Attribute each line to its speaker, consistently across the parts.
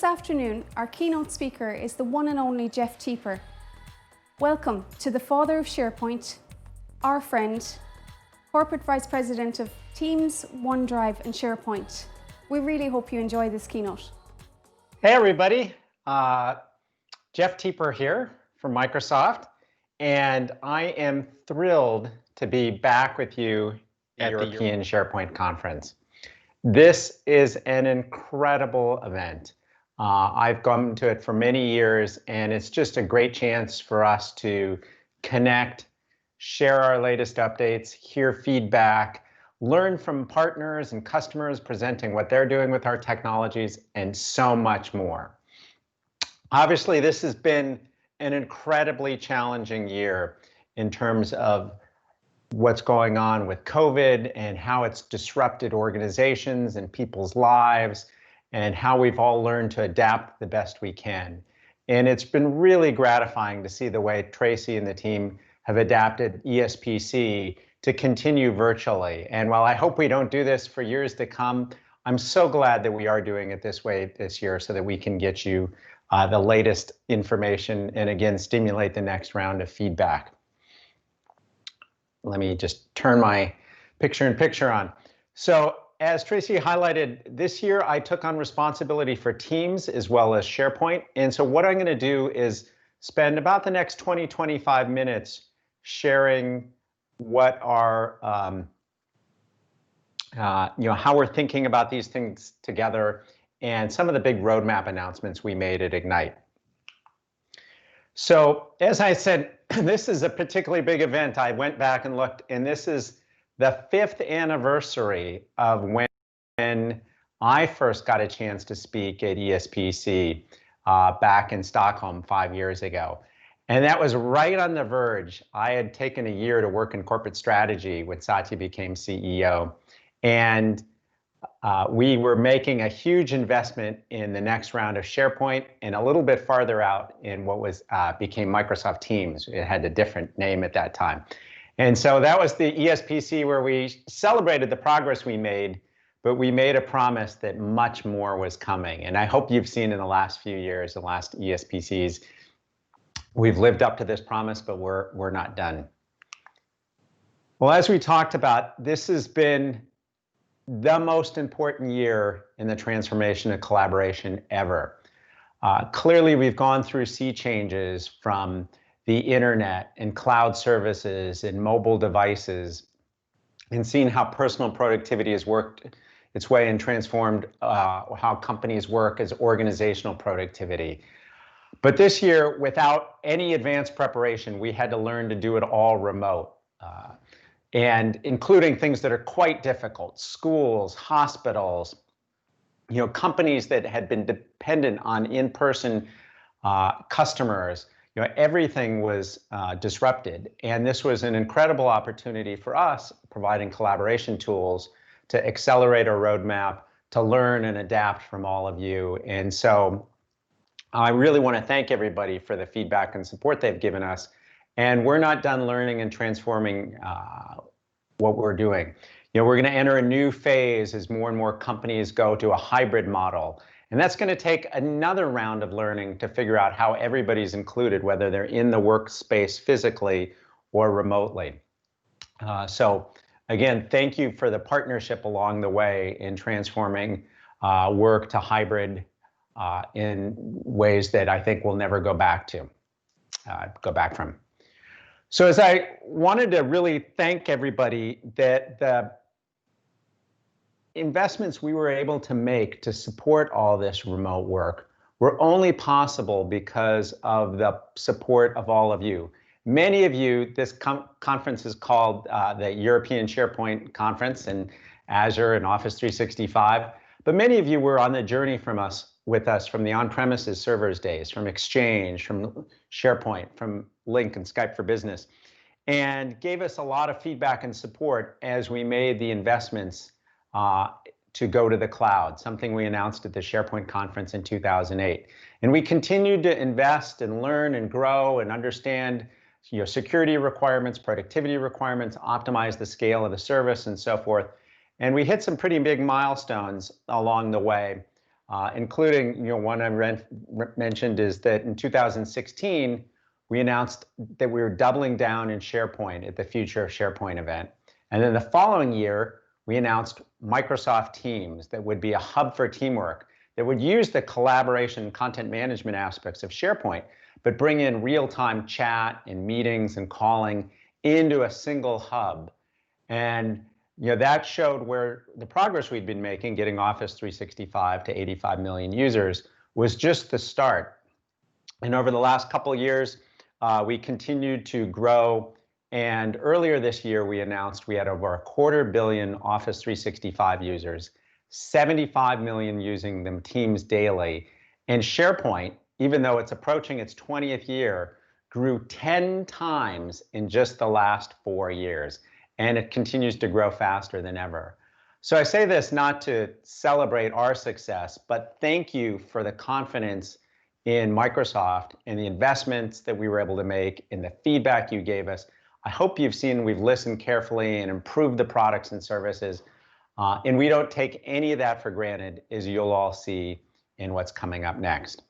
Speaker 1: This afternoon, our keynote speaker is the one and only Jeff Teper. Welcome to the father of SharePoint, our friend, Corporate Vice President of Teams, OneDrive and SharePoint. We really hope you enjoy this keynote.
Speaker 2: Hey everybody, Jeff Teper here from Microsoft, and I am thrilled to be back with you at the European SharePoint Conference. This is an incredible event. I've come to it for many years, and it's just a great chance for us to connect, share our latest updates, hear feedback, learn from partners and customers presenting what they're doing with our technologies, and so much more. Obviously, this has been an incredibly challenging year in terms of what's going on with COVID and how it's disrupted organizations and people's lives, and how we've all learned to adapt the best we can. And it's been really gratifying to see the way Tracy and the team have adapted ESPC to continue virtually. And while I hope we don't do this for years to come, I'm so glad that we are doing it this way this year so that we can get you the latest information and again, stimulate the next round of feedback. Let me just turn my picture-in-picture on. So as Tracy highlighted, this year I took on responsibility for Teams as well as SharePoint. And so what I'm going to do is spend about the next 20-25 minutes sharing what our, how we're thinking about these things together and some of the big roadmap announcements we made at Ignite. So as I said, this is a particularly big event. I went back and looked, and this is the 5th anniversary of when I first got a chance to speak at ESPC back in Stockholm 5 years ago. And that was right on the verge. I had taken a year to work in corporate strategy when Satya became CEO. And we were making a huge investment in the next round of SharePoint and a little bit farther out in what was became Microsoft Teams. It had a different name at that time. And so that was the ESPC where we celebrated the progress we made, but we made a promise that much more was coming. And I hope you've seen in the last few years, the last ESPCs, we've lived up to this promise, but we're not done. Well, as we talked about, this has been the most important year in the transformation of collaboration ever. Clearly, we've gone through sea changes from the internet and cloud services and mobile devices, and seen how personal productivity has worked its way and transformed how companies work as organizational productivity. But this year, without any advanced preparation, we had to learn to do it all remote. And including things that are quite difficult, schools, hospitals, companies that had been dependent on in-person customers, everything was disrupted. And this was an incredible opportunity for us, providing collaboration tools to accelerate our roadmap, to learn and adapt from all of you. And so I really want to thank everybody for the feedback and support they've given us. And we're not done learning and transforming what we're doing. We're going to enter a new phase as more and more companies go to a hybrid model. And that's going to take another round of learning to figure out how everybody's included, whether they're in the workspace physically or remotely. So again, thank you for the partnership along the way in transforming work to hybrid in ways that I think we'll never go back from. So as I wanted to really thank everybody that the investments we were able to make to support all this remote work were only possible because of the support of all of you. Many of you, this conference is called the European SharePoint Conference in Azure and Office 365, but many of you were on the journey with us from the on-premises servers days, from Exchange, from SharePoint, from Lync and Skype for Business, and gave us a lot of feedback and support as we made the investments to go to the cloud, something we announced at the SharePoint conference in 2008. And we continued to invest and learn and grow and understand security requirements, productivity requirements, optimize the scale of the service and so forth. And we hit some pretty big milestones along the way. including, one I mentioned is that in 2016, we announced that we were doubling down in SharePoint at the Future of SharePoint event. And then the following year, we announced Microsoft Teams that would be a hub for teamwork that would use the collaboration and content management aspects of SharePoint, but bring in real-time chat and meetings and calling into a single hub. And that showed where the progress we'd been making, getting Office 365 to 85 million users, was just the start. And over the last couple of years, we continued to grow. And earlier this year, we announced we had over 250 million Office 365 users, 75 million using them Teams daily. And SharePoint, even though it's approaching its 20th year, grew 10 times in just the last 4 years. And it continues to grow faster than ever. So I say this not to celebrate our success, but thank you for the confidence in Microsoft and the investments that we were able to make and the feedback you gave us. I hope you've seen we've listened carefully and improved the products and services. And we don't take any of that for granted, as you'll all see in what's coming up next.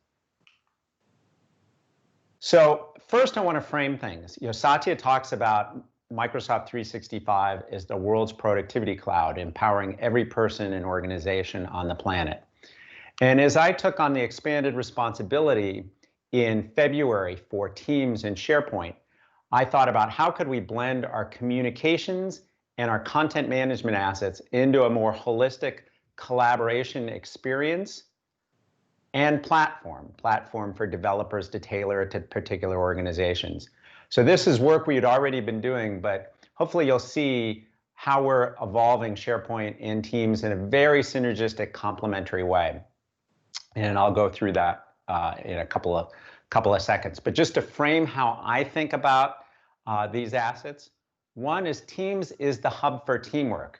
Speaker 2: So first, I want to frame things. Satya talks about Microsoft 365 as the world's productivity cloud, empowering every person and organization on the planet. And as I took on the expanded responsibility in February for Teams and SharePoint, I thought about how could we blend our communications and our content management assets into a more holistic collaboration experience and platform for developers to tailor to particular organizations. So this is work we had already been doing, but hopefully you'll see how we're evolving SharePoint and Teams in a very synergistic, complementary way. And I'll go through that in a couple of seconds. But just to frame how I think about these assets, one is Teams is the hub for teamwork.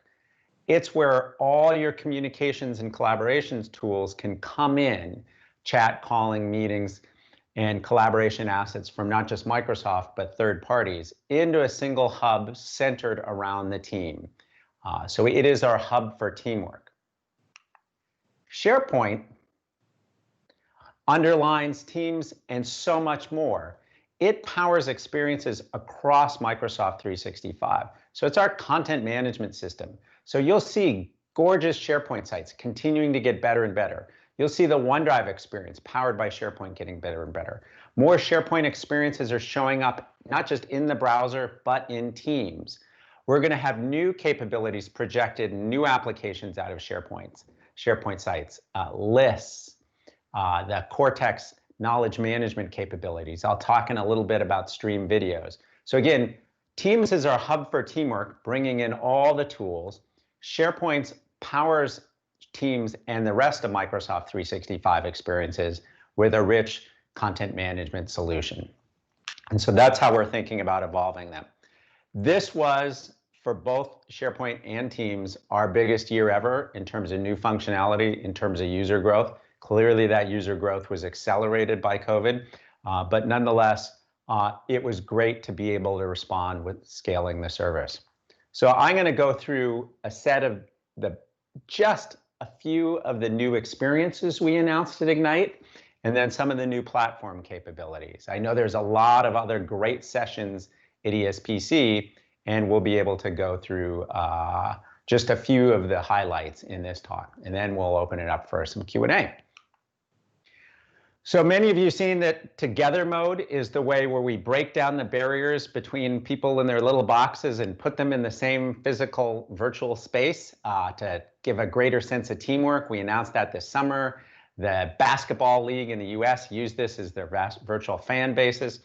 Speaker 2: It's where all your communications and collaborations tools can come in, chat, calling, meetings, and collaboration assets from not just Microsoft, but third parties into a single hub centered around the team. So it is our hub for teamwork. SharePoint underlines Teams and so much more. It powers experiences across Microsoft 365. So it's our content management system. So you'll see gorgeous SharePoint sites continuing to get better and better. You'll see the OneDrive experience powered by SharePoint getting better and better. More SharePoint experiences are showing up not just in the browser, but in Teams. We're going to have new capabilities projected, new applications out of SharePoint sites, lists, the Cortex knowledge management capabilities. I'll talk in a little bit about stream videos. So again, Teams is our hub for teamwork, bringing in all the tools. SharePoint powers Teams and the rest of Microsoft 365 experiences with a rich content management solution. And so that's how we're thinking about evolving them. This was, for both SharePoint and Teams, our biggest year ever in terms of new functionality, in terms of user growth. Clearly, that user growth was accelerated by COVID, but nonetheless, it was great to be able to respond with scaling the service. So I'm going to go through a set of just a few of the new experiences we announced at Ignite, and then some of the new platform capabilities. I know there's a lot of other great sessions at ESPC, and we'll be able to go through just a few of the highlights in this talk, and then we'll open it up for some Q&A. So many of you have seen that Together Mode is the way where we break down the barriers between people in their little boxes and put them in the same physical virtual space to give a greater sense of teamwork. We announced that this summer. The basketball league in the US used this as their virtual fan bases.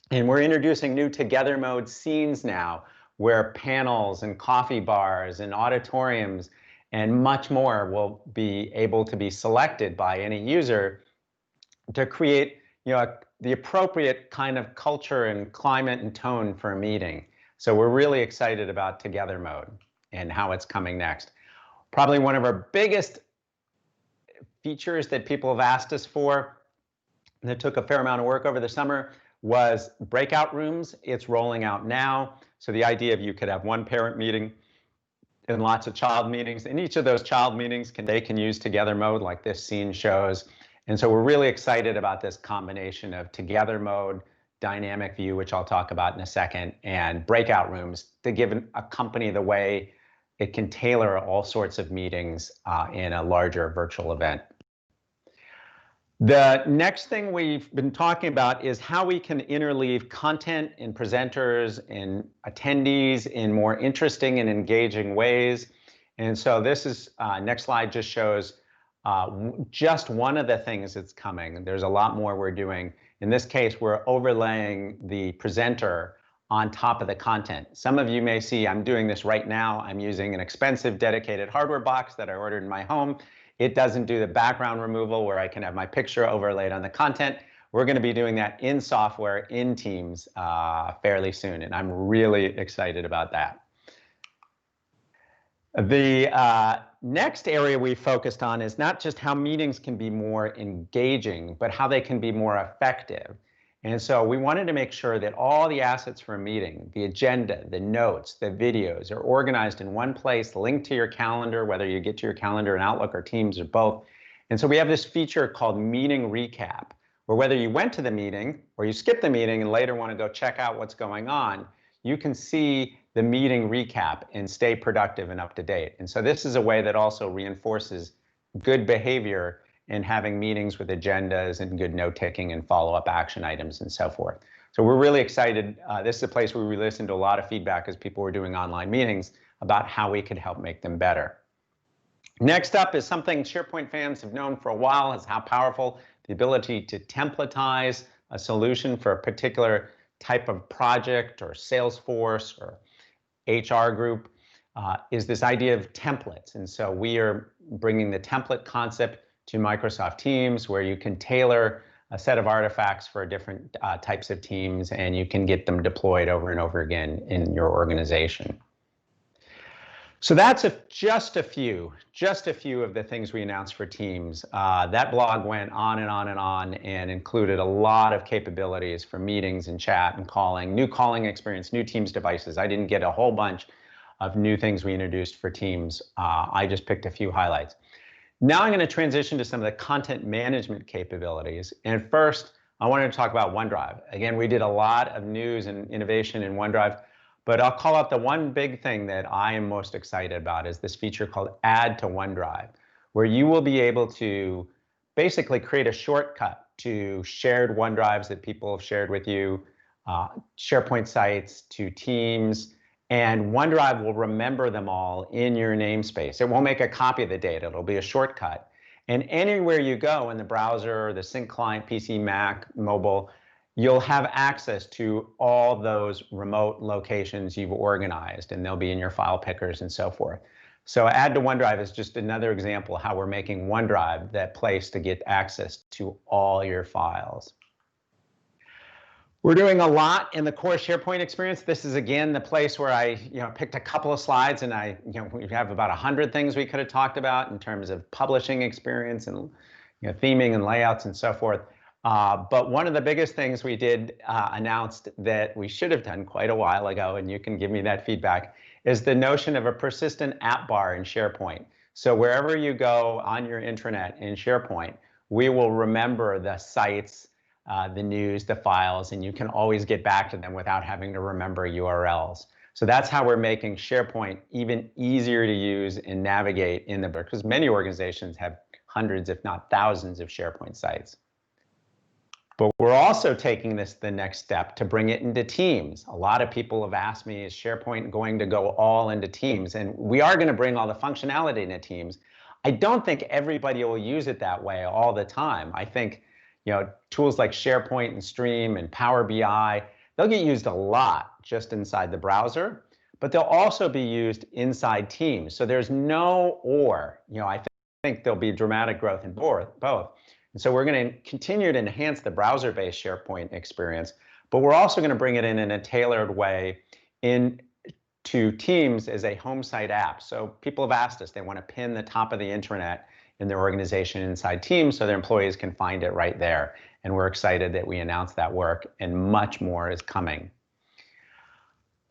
Speaker 2: And we're introducing new Together Mode scenes now, where panels and coffee bars and auditoriums and much more will be able to be selected by any user to create the appropriate kind of culture and climate and tone for a meeting. So we're really excited about Together Mode and how it's coming next. Probably one of our biggest features that people have asked us for that took a fair amount of work over the summer was breakout rooms. It's rolling out now. So the idea of you could have one parent meeting and lots of child meetings. And each of those child meetings they can use together mode like this scene shows. And so we're really excited about this combination of together mode, dynamic view, which I'll talk about in a second, and breakout rooms to give a company the way it can tailor all sorts of meetings in a larger virtual event. The next thing we've been talking about is how we can interleave content and presenters and attendees in more interesting and engaging ways. And so this is, next slide just shows just one of the things that's coming. There's a lot more we're doing. In this case, we're overlaying the presenter on top of the content. Some of you may see I'm doing this right now. I'm using an expensive dedicated hardware box that I ordered in my home. It doesn't do the background removal where I can have my picture overlaid on the content. We're going to be doing that in software, in Teams, fairly soon, and I'm really excited about that. The next area we focused on is not just how meetings can be more engaging, but how they can be more effective. And so we wanted to make sure that all the assets for a meeting, the agenda, the notes, the videos are organized in one place, linked to your calendar, whether you get to your calendar in Outlook or Teams or both. And so we have this feature called Meeting Recap, where whether you went to the meeting or you skipped the meeting and later want to go check out what's going on, you can see the meeting recap and stay productive and up to date. And so this is a way that also reinforces good behavior in having meetings with agendas and good note-taking and follow-up action items and so forth. So we're really excited. This is a place where we listened to a lot of feedback as people were doing online meetings about how we could help make them better. Next up is something SharePoint fans have known for a while, is how powerful the ability to templatize a solution for a particular type of project or Salesforce or HR group is this idea of templates. And so we are bringing the template concept to Microsoft Teams, where you can tailor a set of artifacts for different types of teams, and you can get them deployed over and over again in your organization. So that's just a few of the things we announced for Teams. That blog went on and on and on and included a lot of capabilities for meetings and chat and calling, new calling experience, new Teams devices. I didn't get a whole bunch of new things we introduced for Teams. I just picked a few highlights. Now I'm going to transition to some of the content management capabilities. And first, I wanted to talk about OneDrive. Again, we did a lot of news and innovation in OneDrive, but I'll call out the one big thing that I am most excited about is this feature called Add to OneDrive, where you will be able to basically create a shortcut to shared OneDrives that people have shared with you, SharePoint sites, to Teams, and OneDrive will remember them all in your namespace. It won't make a copy of the data, it'll be a shortcut. And anywhere you go in the browser, the sync client, PC, Mac, mobile, you'll have access to all those remote locations you've organized, and they'll be in your file pickers and so forth. So Add to OneDrive is just another example of how we're making OneDrive that place to get access to all your files. We're doing a lot in the core SharePoint experience. This is again the place where I picked a couple of slides, and we have about 100 things we could have talked about in terms of publishing experience and theming and layouts and so forth. But one of the biggest things we did announced that we should have done quite a while ago, and you can give me that feedback, is the notion of a persistent app bar in SharePoint. So wherever you go on your intranet in SharePoint, we will remember the sites, the news, the files, and you can always get back to them without having to remember URLs. So that's how we're making SharePoint even easier to use and navigate in the book, because many organizations have hundreds, if not thousands, of SharePoint sites. But we're also taking this the next step to bring it into Teams. A lot of people have asked me, is SharePoint going to go all into Teams? And we are going to bring all the functionality into Teams. I don't think everybody will use it that way all the time. I think tools like SharePoint and Stream and Power BI, they'll get used a lot just inside the browser, but they'll also be used inside Teams. So there's no or. I think there'll be dramatic growth in both. And so we're going to continue to enhance the browser-based SharePoint experience, but we're also going to bring it in a tailored way into Teams as a home site app. So people have asked us, they want to pin the top of the intranet in their organization inside Teams so their employees can find it right there. And we're excited that we announced that work, and much more is coming.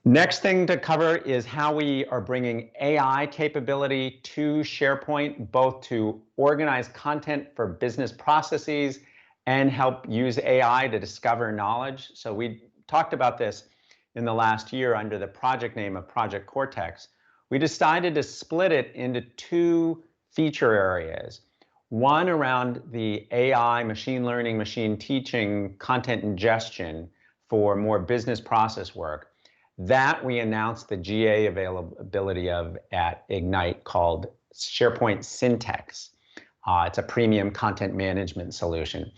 Speaker 2: Next thing to cover is how we are bringing AI capability to SharePoint, both to organize content for business processes and help use AI to discover knowledge. So we talked about this in the last year under the project name of Project Cortex. We decided to split it into two feature areas. One around the AI, machine learning, machine teaching, content ingestion for more business process work. That we announced the GA availability of at Ignite, called SharePoint Syntex. It's a premium content management solution.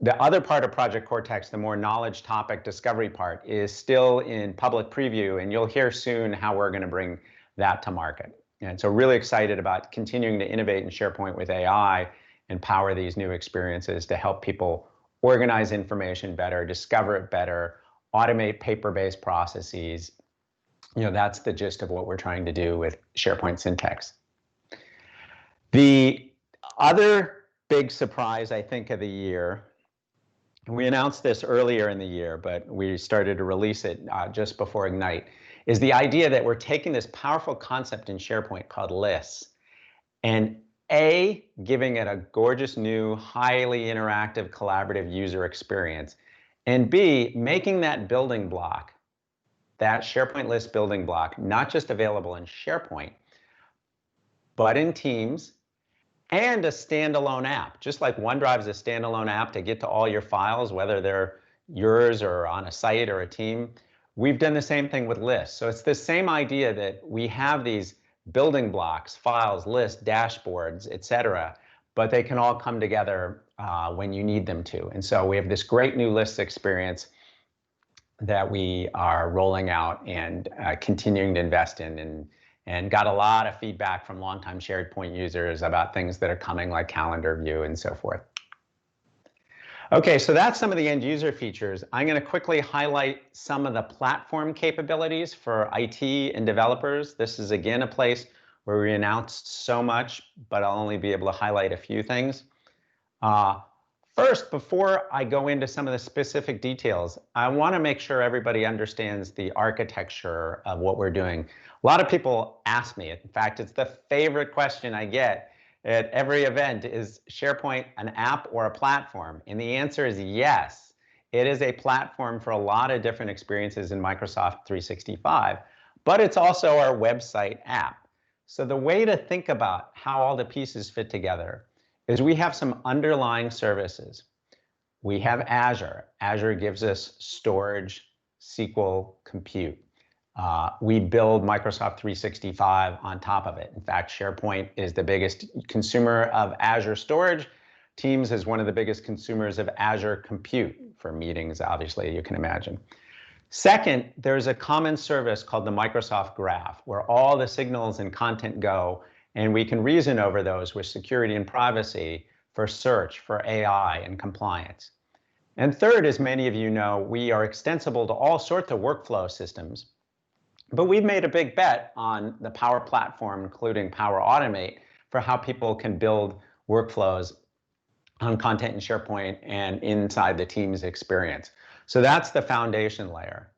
Speaker 2: The other part of Project Cortex, the more knowledge topic discovery part, is still in public preview, and you'll hear soon how we're going to bring that to market. And so really excited about continuing to innovate in SharePoint with AI and power these new experiences to help people organize information better, discover it better, automate paper-based processes. That's the gist of what we're trying to do with SharePoint Syntex. The other big surprise, I think, of the year, and we announced this earlier in the year, but we started to release it just before Ignite, is the idea that we're taking this powerful concept in SharePoint called lists and giving it a gorgeous new, highly interactive, collaborative user experience, and B, making that building block, that SharePoint list building block, not just available in SharePoint, but in Teams and a standalone app. Just like OneDrive is a standalone app to get to all your files, whether they're yours or on a site or a team, we've done the same thing with lists. So it's the same idea that we have these building blocks, files, lists, dashboards, etc., but they can all come together when you need them to. And so we have this great new lists experience that we are rolling out and continuing to invest in, and got a lot of feedback from longtime SharePoint users about things that are coming, like calendar view and so forth. Okay, so that's some of the end user features. I'm going to quickly highlight some of the platform capabilities for IT and developers. This is again a place where we announced so much, but I'll only be able to highlight a few things. First, before I go into some of the specific details, I want to make sure everybody understands the architecture of what we're doing. A lot of people ask me, in fact, it's the favorite question I get at every event, is SharePoint an app or a platform? And the answer is yes. It is a platform for a lot of different experiences in Microsoft 365, but it's also our website app. So the way to think about how all the pieces fit together is we have some underlying services. We have Azure. Azure gives us storage, SQL, compute. We build Microsoft 365 on top of it. In fact, SharePoint is the biggest consumer of Azure storage. Teams is one of the biggest consumers of Azure compute for meetings, obviously, you can imagine. Second, there's a common service called the Microsoft Graph, where all the signals and content go, and we can reason over those with security and privacy for search, for AI, and compliance. And third, as many of you know, we are extensible to all sorts of workflow systems, but we've made a big bet on the Power Platform, including Power Automate, for how people can build workflows on content in SharePoint and inside the Teams experience. So that's the foundation layer.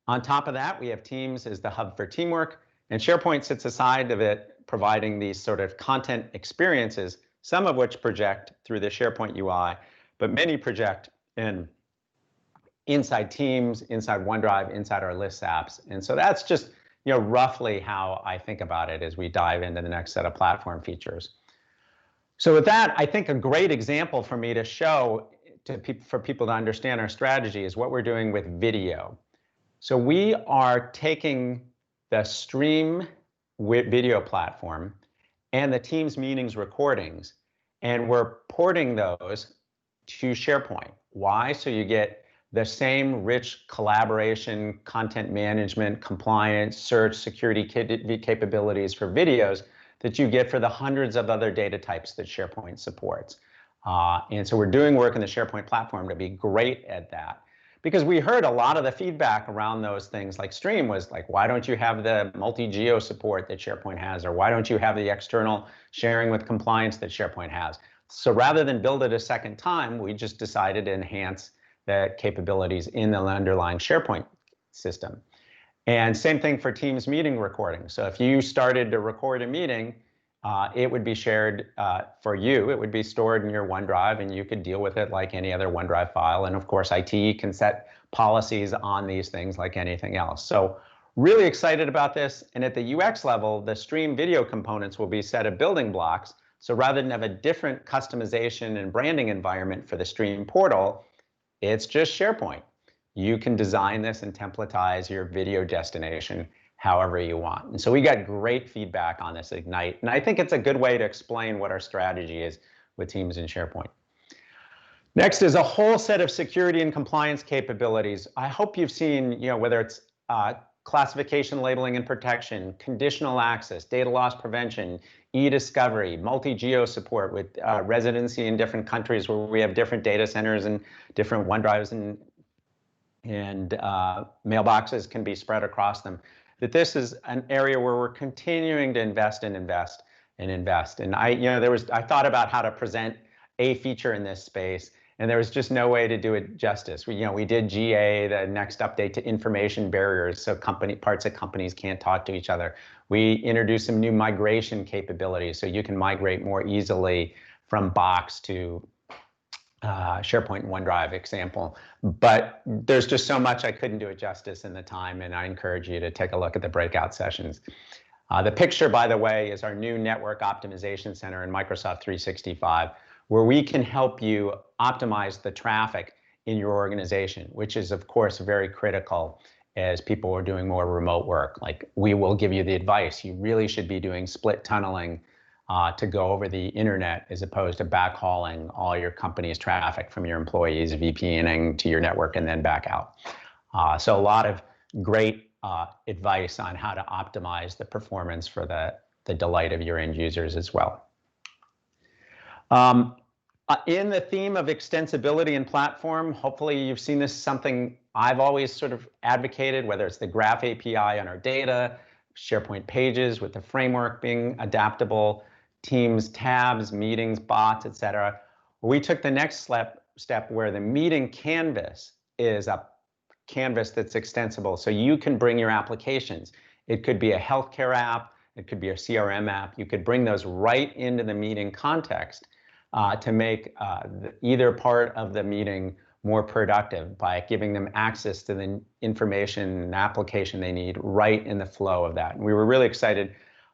Speaker 2: On top of that, we have Teams as the hub for teamwork, and SharePoint sits aside of it, providing these sort of content experiences, some of which project through the SharePoint UI, but many project inside Teams, inside OneDrive, inside our Lists apps. And so that's just roughly how I think about it as we dive into the next set of platform features. So with that, I think a great example for me to show for people to understand our strategy is what we're doing with video. So we are taking the Stream video platform and the Teams meetings recordings, and we're porting those to SharePoint. Why? So you get the same rich collaboration, content management, compliance, search, security capabilities for videos that you get for the hundreds of other data types that SharePoint supports. And so we're doing work in the SharePoint platform to be great at that. Because we heard a lot of the feedback around those things, like Stream was like, why don't you have the multi-geo support that SharePoint has? Or why don't you have the external sharing with compliance that SharePoint has? So rather than build it a second time, we just decided to enhance the capabilities in the underlying SharePoint system. And same thing for Teams meeting recording. So if you started to record a meeting, it would be shared for you. It would be stored in your OneDrive, and you could deal with it like any other OneDrive file. And of course, IT can set policies on these things like anything else. So really excited about this. And at the UX level, the stream video components will be a set of building blocks. So rather than have a different customization and branding environment for the stream portal, it's just SharePoint. You can design this and templatize your video destination however you want. And so we got great feedback on this Ignite. And I think it's a good way to explain what our strategy is with Teams and SharePoint. Next is a whole set of security and compliance capabilities. I hope you've seen, whether it's classification, labeling, and protection, conditional access, data loss prevention, e-discovery, multi-geo support with residency in different countries where we have different data centers and different OneDrives and mailboxes can be spread across them. That this is an area where we're continuing to invest. And I thought about how to present a feature in this space, and there was just no way to do it justice. We did GA, the next update to information barriers, so parts of companies can't talk to each other. We introduced some new migration capabilities, so you can migrate more easily from Box to SharePoint and OneDrive example. But there's just so much I couldn't do it justice in the time, and I encourage you to take a look at the breakout sessions. The picture, by the way, is our new network optimization center in Microsoft 365, where we can help you optimize the traffic in your organization, which is, of course, very critical as people are doing more remote work. Like, we will give you the advice. You really should be doing split tunneling to go over the internet as opposed to backhauling all your company's traffic from your employees, VPNing to your network and then back out. So a lot of great advice on how to optimize the performance for the delight of your end users as well. In the theme of extensibility and platform, hopefully you've seen this, something I've always sort of advocated, whether it's the Graph API on our data, SharePoint pages with the framework being adaptable, Teams tabs, meetings, bots, etc. We took the next step where the meeting canvas is a canvas that's extensible, so you can bring your applications. It could be a healthcare app, it could be a CRM app. You could bring those right into the meeting context to make either part of the meeting more productive by giving them access to the information and application they need right in the flow of that. And we were really excited.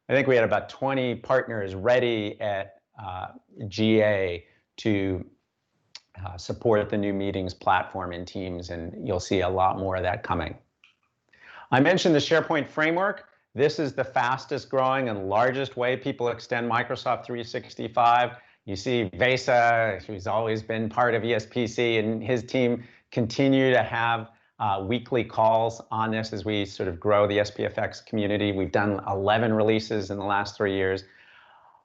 Speaker 2: I think we had about 20 partners ready at GA to support the new meetings platform in Teams, and you'll see a lot more of that coming. I mentioned the SharePoint framework. This is the fastest growing and largest way people extend Microsoft 365. You see Vesa, who's always been part of ESPC, and his team continue to have weekly calls on this as we sort of grow the SPFX community. We've done 11 releases in the last 3 years.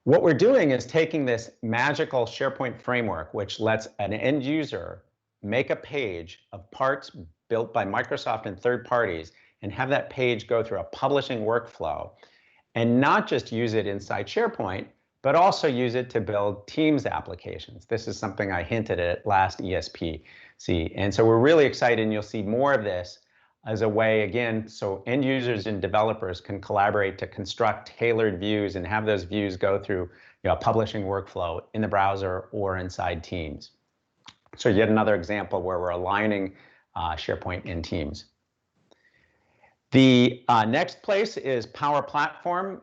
Speaker 2: What we're doing is taking this magical SharePoint framework, which lets an end user make a page of parts built by Microsoft and third parties, and have that page go through a publishing workflow, and not just use it inside SharePoint, but also use it to build Teams applications. This is something I hinted at last ESPC. And so we're really excited, and you'll see more of this as a way, again, so end users and developers can collaborate to construct tailored views and have those views go through a publishing workflow in the browser or inside Teams. So yet another example where we're aligning SharePoint and Teams. The next place is Power Platform.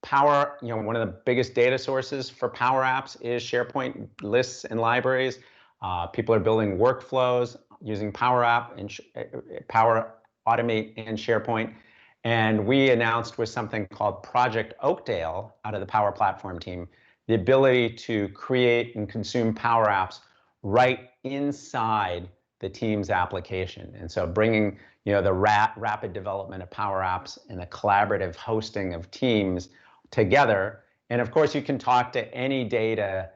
Speaker 2: Power, one of the biggest data sources for Power Apps is SharePoint lists and libraries. People are building workflows using Power App and Power Automate and SharePoint. And we announced with something called Project Oakdale out of the Power Platform team, the ability to create and consume Power Apps right inside the Teams application. And so bringing the rapid development of Power Apps and the collaborative hosting of Teams together. And of course, you can talk to any data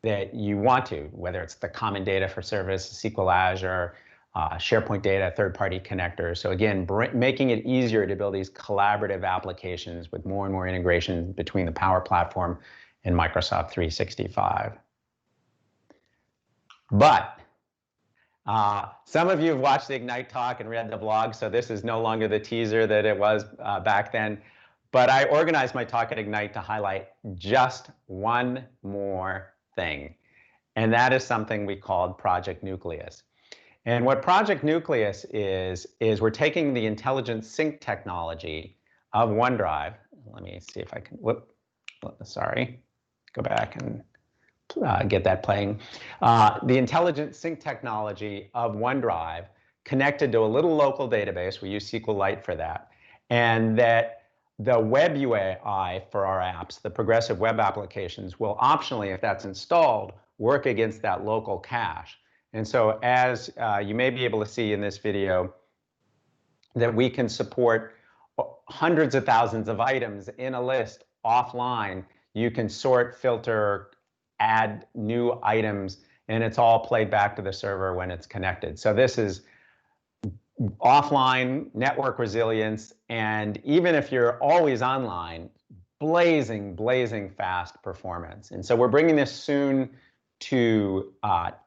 Speaker 2: that you want to, whether it's the common data for service, SQL Azure, SharePoint data, third-party connectors. So again, making it easier to build these collaborative applications with more and more integration between the Power Platform and Microsoft 365. But Some of you have watched the Ignite talk and read the blog, so this is no longer the teaser that it was back then. But I organized my talk at Ignite to highlight just one more thing, and that is something we called Project Nucleus. And what Project Nucleus is we're taking the intelligent sync technology of OneDrive. Let me see if I can, sorry, go back and get that playing. The intelligent sync technology of OneDrive connected to a little local database. We use SQLite for that. And that the web UI for our apps, the progressive web applications, will optionally, if that's installed, work against that local cache. And so as you may be able to see in this video, that we can support hundreds of thousands of items in a list offline. You can sort, filter, add new items, and it's all played back to the server when it's connected. So this is offline network resilience, and even if you're always online, blazing fast performance. And so we're bringing this soon to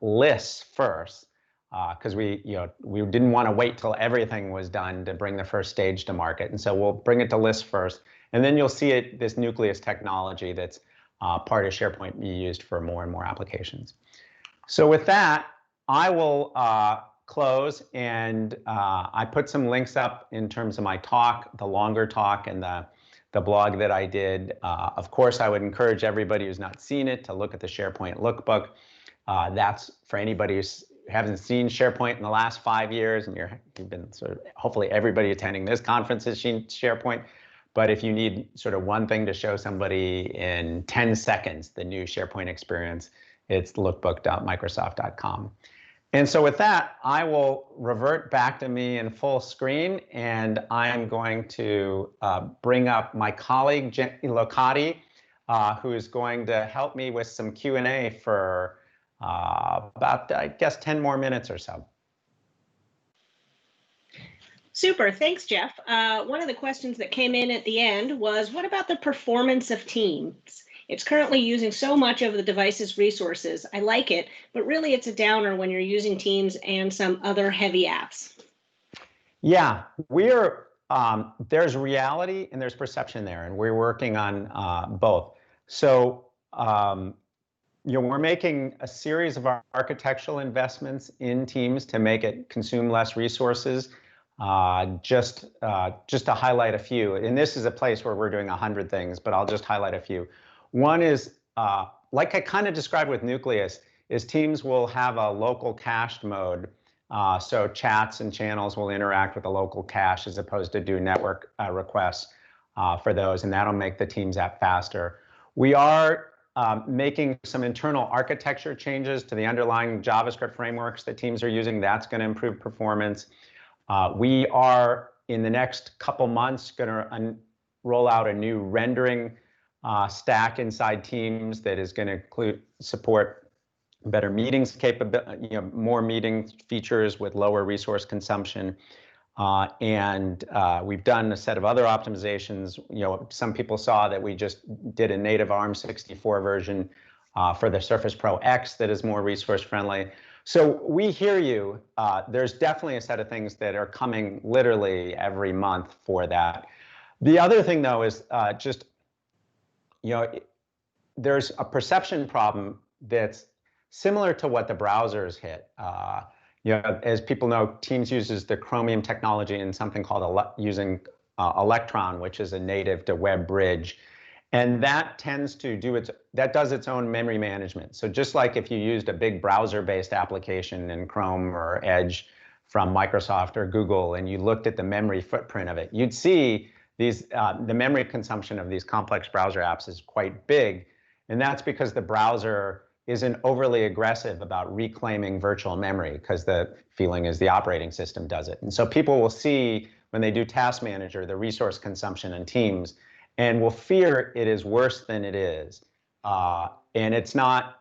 Speaker 2: lists first, because we didn't want to wait till everything was done to bring the first stage to market. And so we'll bring it to lists first, and then you'll see it, this Nucleus technology that's part of SharePoint be used for more and more applications. So with that, I will close, and I put some links up in terms of my talk, the longer talk, and the blog that I did. Of course, I would encourage everybody who's not seen it to look at the SharePoint Lookbook. That's for anybody who hasn't seen SharePoint in the last 5 years, and you've been sort of, hopefully everybody attending this conference has seen SharePoint. But if you need sort of one thing to show somebody in 10 seconds, the new SharePoint experience, it's lookbook.microsoft.com. And so with that, I will revert back to me in full screen, and I'm going to bring up my colleague, Jenny Locati, who is going to help me with some Q&A for about, I guess, 10 more minutes or so.
Speaker 3: Super, thanks, Jeff. One of the questions that came in at the end was, what about the performance of Teams? It's currently using so much of the device's resources. I like it, but really it's a downer when you're using Teams and some other heavy apps.
Speaker 2: Yeah, there's reality and there's perception there, and we're working on both. So, we're making a series of architectural investments in Teams to make it consume less resources. Just to highlight a few, and this is a place where we're doing 100 things, but I'll just highlight a few. One is, like I kind of described with Nucleus, is Teams will have a local cached mode. So chats and channels will interact with the local cache as opposed to do network requests for those, and that'll make the Teams app faster. We are making some internal architecture changes to the underlying JavaScript frameworks that Teams are using. That's going to improve performance. We are, in the next couple months, going to roll out a new rendering stack inside Teams that is going to support better meetings capability, more meeting features with lower resource consumption. And we've done a set of other optimizations. Some people saw that we just did a native ARM64 version for the Surface Pro X that is more resource friendly. So we hear you. There's definitely a set of things that are coming literally every month for that. The other thing, though, is there's a perception problem that's similar to what the browsers hit. As people know, Teams uses the Chromium technology and something called using Electron, which is a native to web bridge. And that tends to does its own memory management. So just like if you used a big browser-based application in Chrome or Edge from Microsoft or Google, and you looked at the memory footprint of it, you'd see the memory consumption of these complex browser apps is quite big. And that's because the browser isn't overly aggressive about reclaiming virtual memory, because the feeling is the operating system does it. And so people will see, when they do Task Manager, the resource consumption in Teams, and will fear it is worse than it is. And it's not,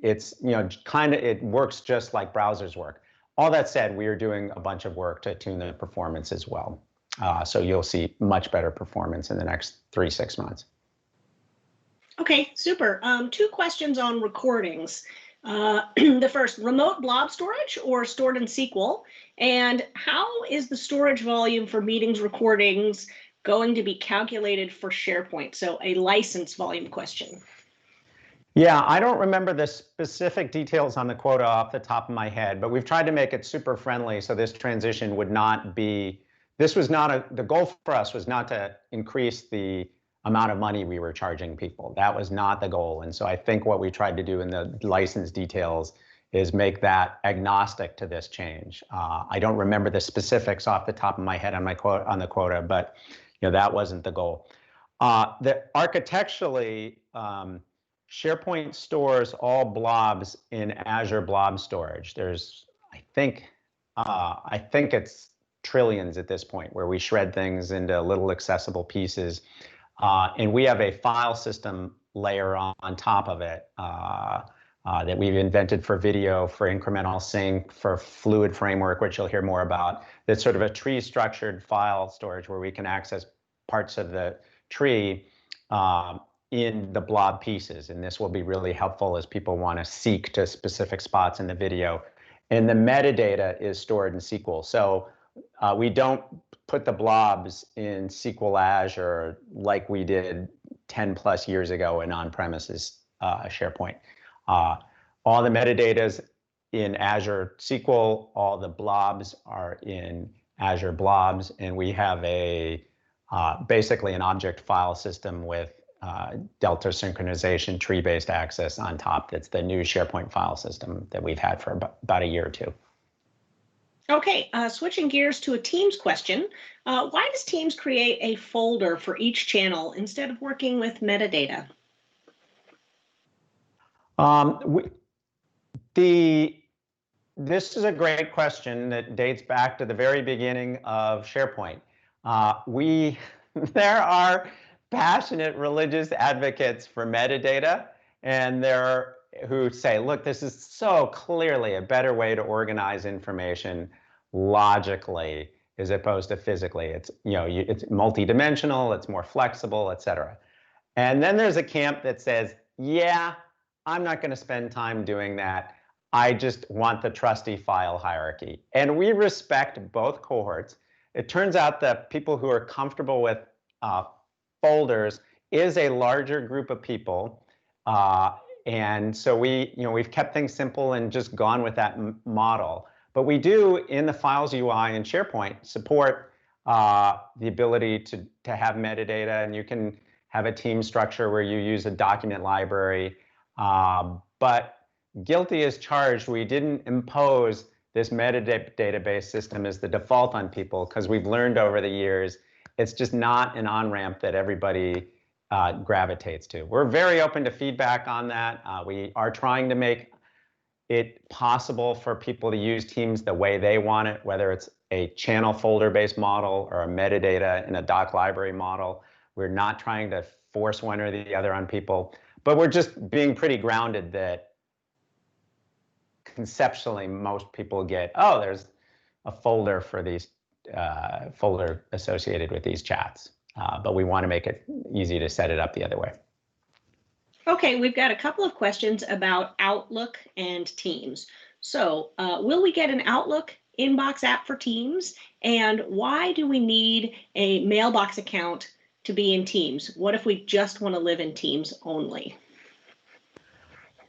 Speaker 2: it works just like browsers work. All that said, we are doing a bunch of work to tune the performance as well. So you'll see much better performance in the next 3-6 months.
Speaker 3: Okay, super. 2 questions on recordings. The first, remote blob storage or stored in SQL? And how is the storage volume for meetings recordings going to be calculated for SharePoint? So a license volume question.
Speaker 2: Yeah, I don't remember the specific details on the quota off the top of my head, but we've tried to make it super friendly so this transition would not be, this was not the goal for us was not to increase the amount of money we were charging people. That was not the goal. And so I think what we tried to do in the license details is make that agnostic to this change. I don't remember the specifics off the top of my head on the quota, but that wasn't the goal. Architecturally, SharePoint stores all blobs in Azure Blob Storage. There's, I think it's trillions at this point, where we shred things into little accessible pieces, and we have a file system layer on top of it that we've invented for video, for incremental sync, for Fluid Framework, which you'll hear more about. That's sort of a tree-structured file storage where we can access parts of the tree in the blob pieces, and this will be really helpful as people want to seek to specific spots in the video. And the metadata is stored in SQL. So we don't put the blobs in SQL Azure like we did 10 plus years ago in on-premises SharePoint. All the metadata is in Azure SQL, all the blobs are in Azure Blobs, and we have basically an object file system with Delta synchronization, tree-based access on top. That's the new SharePoint file system that we've had for about a year or two.
Speaker 3: Okay, switching gears to a Teams question. Why does Teams create a folder for each channel instead of working with metadata?
Speaker 2: This is a great question that dates back to the very beginning of SharePoint. There are passionate religious advocates for metadata, and who say, look, this is so clearly a better way to organize information logically as opposed to physically. It's it's multidimensional, it's more flexible, etc. And then there's a camp that says, yeah, I'm not going to spend time doing that. I just want the trusty file hierarchy. And we respect both cohorts. It turns out that people who are comfortable with folders is a larger group of people, and so we've kept things simple and just gone with that model. But we do, in the Files UI in SharePoint, support the ability to have metadata, and you can have a team structure where you use a document library. But guilty as charged, we didn't impose this metadata-based system as the default on people, because we've learned over the years it's just not an on-ramp that everybody gravitates to. We're very open to feedback on that. We are trying to make it possible for people to use Teams the way they want it, whether it's a channel folder-based model or a metadata in a doc library model. We're not trying to force one or the other on people, but we're just being pretty grounded that conceptually most people get, oh, there's a folder for these folder associated with these chats, but we want to make it easy to set it up the other way.
Speaker 3: Okay, we've got a couple of questions about Outlook and Teams. So will we get an Outlook inbox app for Teams? And why do we need a mailbox account to be in Teams? What if we just want to live in Teams only?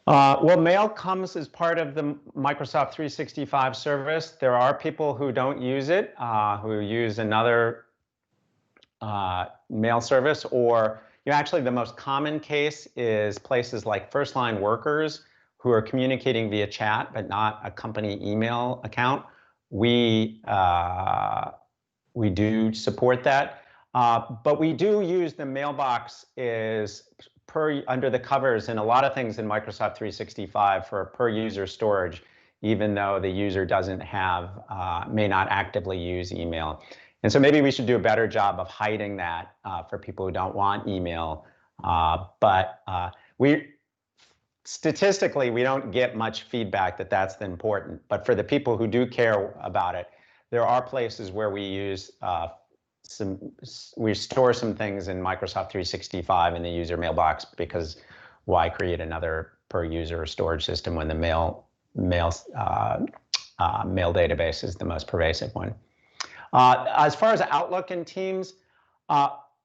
Speaker 2: Well, mail comes as part of the Microsoft 365 service. There are people who don't use it, who use another mail service, or actually the most common case is places like first-line workers who are communicating via chat, but not a company email account. We do support that, but we do use the mailbox under the covers in a lot of things in Microsoft 365 for per user storage, even though the user may not actively use email. And so maybe we should do a better job of hiding that for people who don't want email. But statistically, we don't get much feedback that that's important. But for the people who do care about it, there are places where we store some things in Microsoft 365 in the user mailbox, because why create another per user storage system when the mail database is the most pervasive one. As far as Outlook and Teams,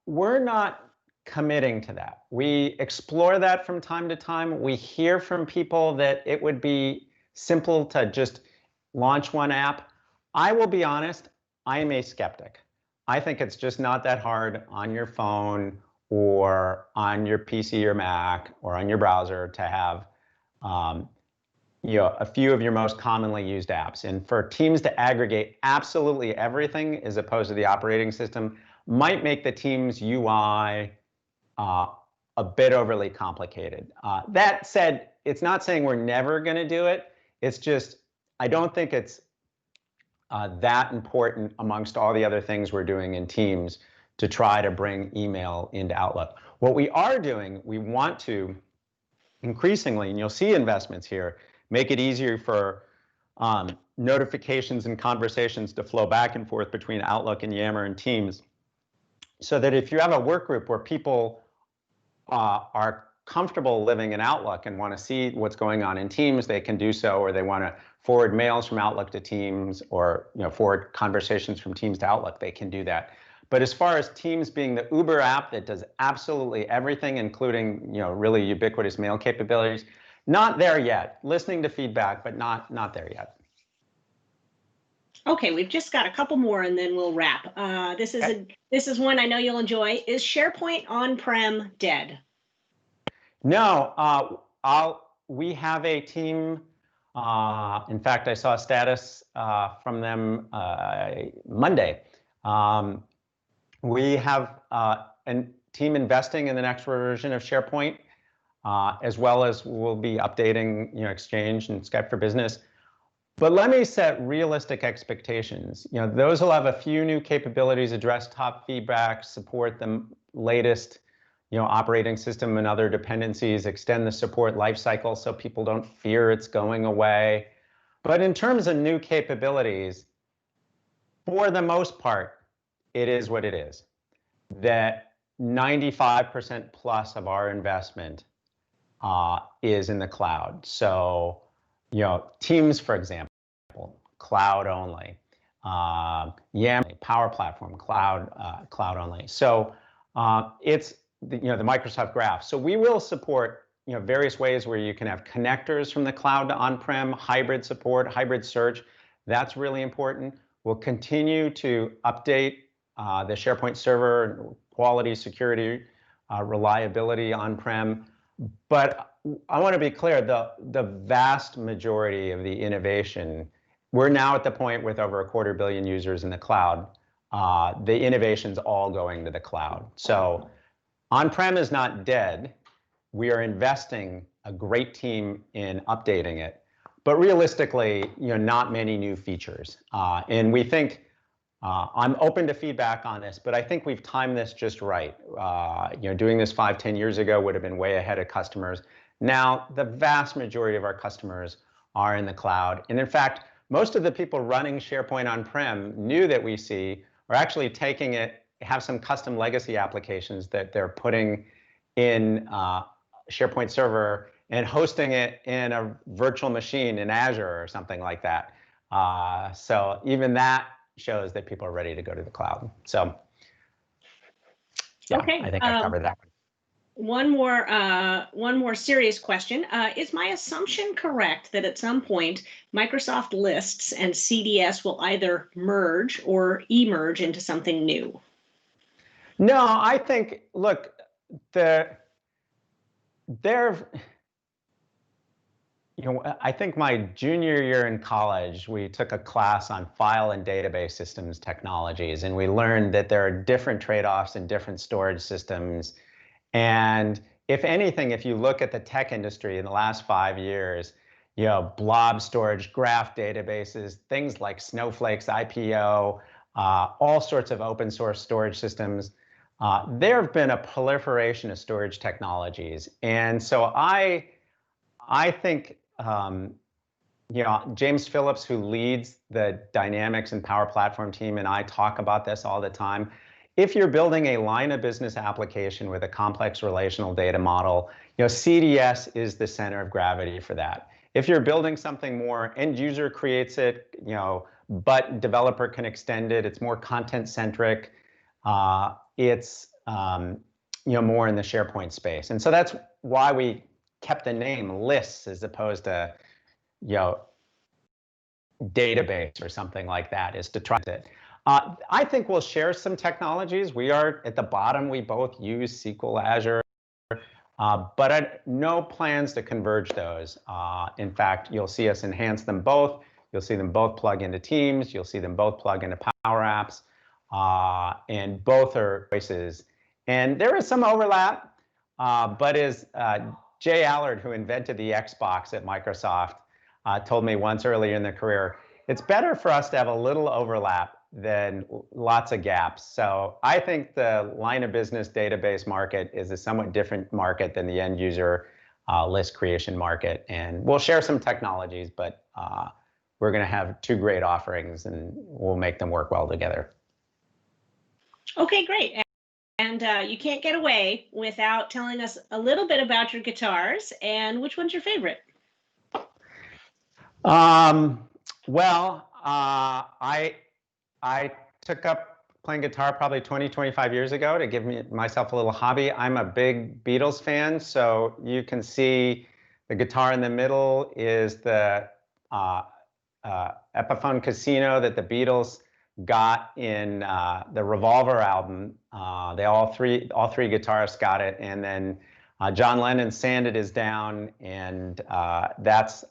Speaker 2: we're not committing to that. We explore that from time to time. We hear from people that it would be simple to just launch one app. I will be honest, I am a skeptic. I think it's just not that hard on your phone or on your PC or Mac or on your browser to have a few of your most commonly used apps. And for Teams to aggregate absolutely everything as opposed to the operating system might make the Teams UI a bit overly complicated. That said, it's not saying we're never going to do it. It's just, I don't think it's that important amongst all the other things we're doing in Teams to try to bring email into Outlook. What we are doing, we want to increasingly, and you'll see investments here, make it easier for notifications and conversations to flow back and forth between Outlook and Yammer and Teams, so that if you have a work group where people are comfortable living in Outlook and want to see what's going on in Teams, they can do so, or they want to forward mails from Outlook to Teams, or forward conversations from Teams to Outlook, they can do that. But as far as Teams being the Uber app that does absolutely everything, including really ubiquitous mail capabilities, not there yet. Listening to feedback, but not there yet.
Speaker 3: Okay, we've just got a couple more and then we'll wrap. This is one I know you'll enjoy. Is SharePoint on-prem dead?
Speaker 2: No, we have a team. In fact, I saw a status from them Monday. We have a team investing in the next version of SharePoint, as well as we'll be updating Exchange and Skype for Business. But let me set realistic expectations. Those will have a few new capabilities, address top feedback, support the latest operating system and other dependencies, extend the support lifecycle so people don't fear it's going away. But in terms of new capabilities, for the most part, it is what it is. That 95% plus of our investment is in the cloud. So, Teams, for example, cloud only. Yammer, Power Platform, cloud only. So it's the Microsoft Graph. So we will support various ways where you can have connectors from the cloud to on-prem, hybrid support, hybrid search. That's really important. We'll continue to update the SharePoint server, quality, security, reliability on-prem. But I want to be clear, the vast majority of the innovation, we're now at the point with over 250 million users in the cloud, the innovation's all going to the cloud. So on-prem is not dead. We are investing a great team in updating it. But realistically, not many new features. And we think, I'm open to feedback on this, but I think we've timed this just right. Doing this 5-10 years ago would have been way ahead of customers. Now, the vast majority of our customers are in the cloud. And in fact, most of the people running SharePoint on-prem, new that we see, are actually taking it, have some custom legacy applications that they're putting in SharePoint server and hosting it in a virtual machine in Azure or something like that. So even that shows that people are ready to go to the cloud. So yeah,
Speaker 3: okay.
Speaker 2: I think I covered that one.
Speaker 3: One more serious question. Is my assumption correct that at some point Microsoft Lists and CDS will either merge or emerge into something new?
Speaker 2: No, I think, look, I think my junior year in college, we took a class on file and database systems technologies, and we learned that there are different trade-offs in different storage systems. And if anything, if you look at the tech industry in the last 5 years, blob storage, graph databases, things like Snowflake's IPO, all sorts of open source storage systems, there have been a proliferation of storage technologies. And so I think, James Phillips, who leads the Dynamics and Power Platform team, and I talk about this all the time. if you're building a line of business application with a complex relational data model, CDS is the center of gravity for that. If you're building something more, end user creates it, but developer can extend it. It's more content centric. It's more in the SharePoint space, and so that's why we kept the name lists as opposed to database or something like that, is to try it. I think we'll share some technologies. We are at the bottom. We both use SQL Azure, but no plans to converge those. In fact, you'll see us enhance them both. You'll see them both plug into Teams. You'll see them both plug into Power Apps, and both are choices. And there is some overlap, but as Jay Allard, who invented the Xbox at Microsoft, told me once earlier in their career, it's better for us to have a little overlap than lots of gaps. So I think the line of business database market is a somewhat different market than the end user list creation market. And we'll share some technologies, but we're going to have two great offerings and we'll make them work well together.
Speaker 3: Okay, great. And you can't get away without telling us a little bit about your guitars and which one's your favorite.
Speaker 2: Well, I took up playing guitar probably 20, 25 years ago to give myself a little hobby. I'm a big Beatles fan, so you can see the guitar in the middle is the Epiphone Casino that the Beatles got in the Revolver album. All three guitarists got it, and then John Lennon sanded his down, and that's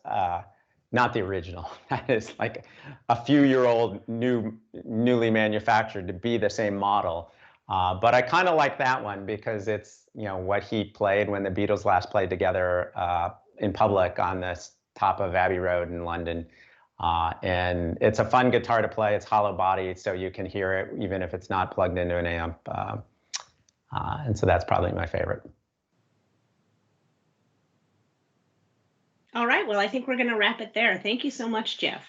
Speaker 2: not the original. That is like a few-year-old, newly manufactured to be the same model. But I kind of like that one because it's what he played when the Beatles last played together in public on the top of Abbey Road in London. And it's a fun guitar to play. It's hollow body, so you can hear it even if it's not plugged into an amp. And so that's probably my favorite.
Speaker 3: All right, well, I think we're going to wrap it there. Thank you so much, Jeff.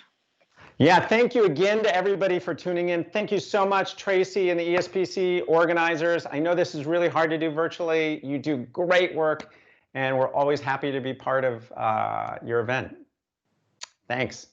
Speaker 2: Yeah, thank you again to everybody for tuning in. Thank you so much, Tracy and the ESPC organizers. I know this is really hard to do virtually. You do great work, and we're always happy to be part of your event. Thanks.